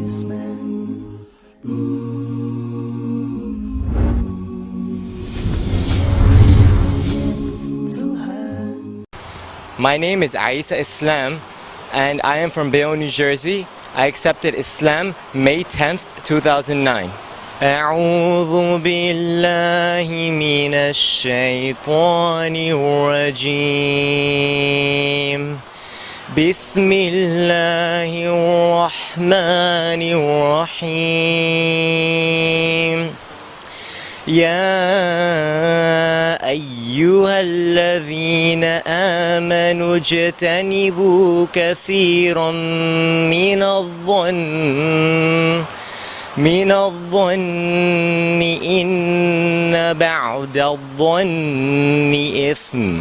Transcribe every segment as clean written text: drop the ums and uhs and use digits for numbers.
My name is Isa Islam, and I am from Bayonne, New Jersey. I accepted Islam May 10th, 2009. أعوذ بالله من الشيطان الرجيم بسم الله الرحمن الرحيم يا أيها الذين آمنوا اجتنبوا كثيرا من الظن إن بعد الظن إثم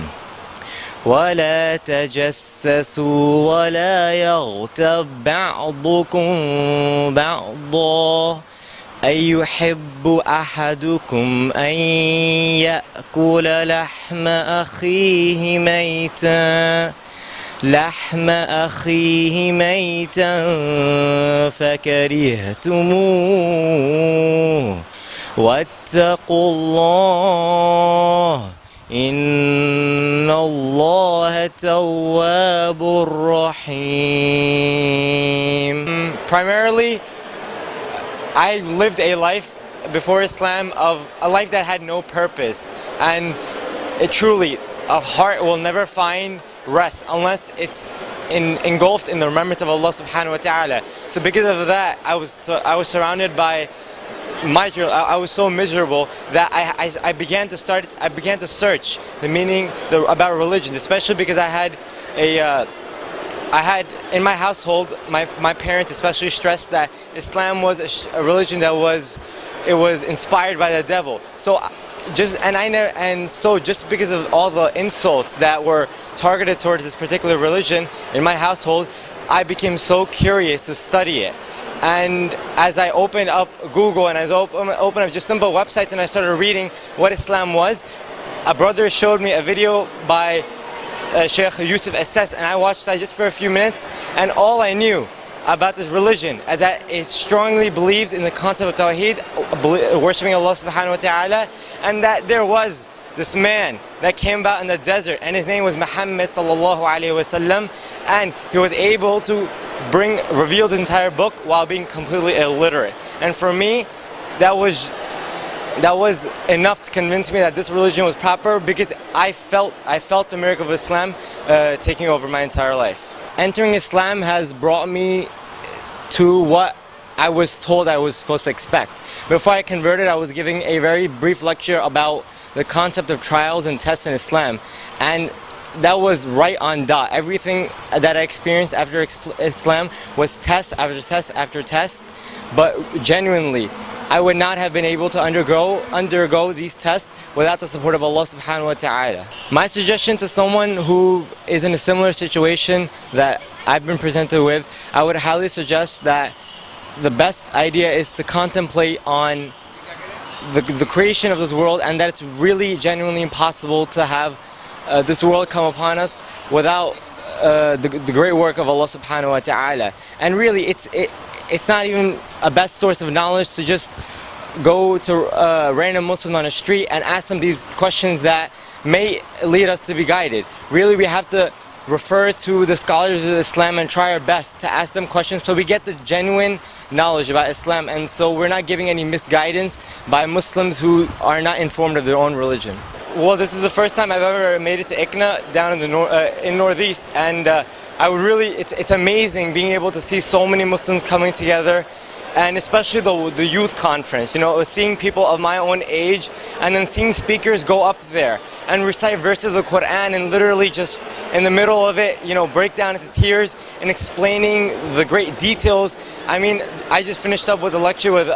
ولا تجسسوا ولا يغتب بعضكم بعضا أيحب أحدكم أن يأكل لحم أخيه ميتا فكرهتموه واتقوا الله إن الله تواب رحيم. Primarily, I lived a life before Islam of a life that had no purpose, and it truly, a heart will never find rest unless it's engulfed in the remembrance of Allah subhanahu wa ta'ala. So because of that, I was surrounded by I was so miserable that I began to search the meaning about religion, especially because I had in my household, my parents especially stressed that Islam was a religion that was inspired by the devil. So just because of all the insults that were targeted towards this particular religion in my household, I became so curious to study it. And as I opened up Google and as I opened up just simple websites and I started reading what Islam was, a brother showed me a video by Sheikh Yusuf Assess, and I watched that just for a few minutes, and all I knew about this religion is that it strongly believes in the concept of Tawheed, worshipping Allah subhanahu wa ta'ala, and that there was this man that came about in the desert, and his name was Muhammad sallallahu alayhi wa sallam, and he was able to reveal this entire book while being completely illiterate. And for me, that was enough to convince me that this religion was proper, because I felt the miracle of Islam taking over my entire life. Entering Islam has brought me to what I was told I was supposed to expect. Before I converted, I was giving a very brief lecture about the concept of trials and tests in Islam, and that was right on dot. Everything that I experienced after Islam was test after test after test, but genuinely, I would not have been able to undergo these tests without the support of Allah subhanahu wa ta'ala. My suggestion to someone who is in a similar situation that I've been presented with, I would highly suggest that the best idea is to contemplate on the creation of this world, and that it's really genuinely impossible to have this world come upon us without the great work of Allah subhanahu wa ta'ala. And really, it's not even a best source of knowledge to just go to a random Muslim on the street and ask them these questions that may lead us to be guided. Really, we have to refer to the scholars of Islam and try our best to ask them questions so we get the genuine knowledge about Islam, and so we're not giving any misguidance by Muslims who are not informed of their own religion. Well, this is the first time I've ever made it to ICNA down in the Northeast, and it's amazing being able to see so many Muslims coming together, and especially the youth conference. You know, seeing people of my own age, and then seeing speakers go up there and recite verses of the Quran, and literally just in the middle of it, you know, break down into tears and explaining the great details. I mean, I just finished up with a lecture with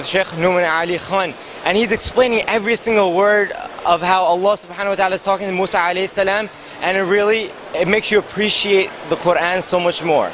Sheikh Numan Ali Khan, and he's explaining every single word of how Allah subhanahu wa ta'ala is talking to Musa alayhi salam, and it makes you appreciate the Quran so much more.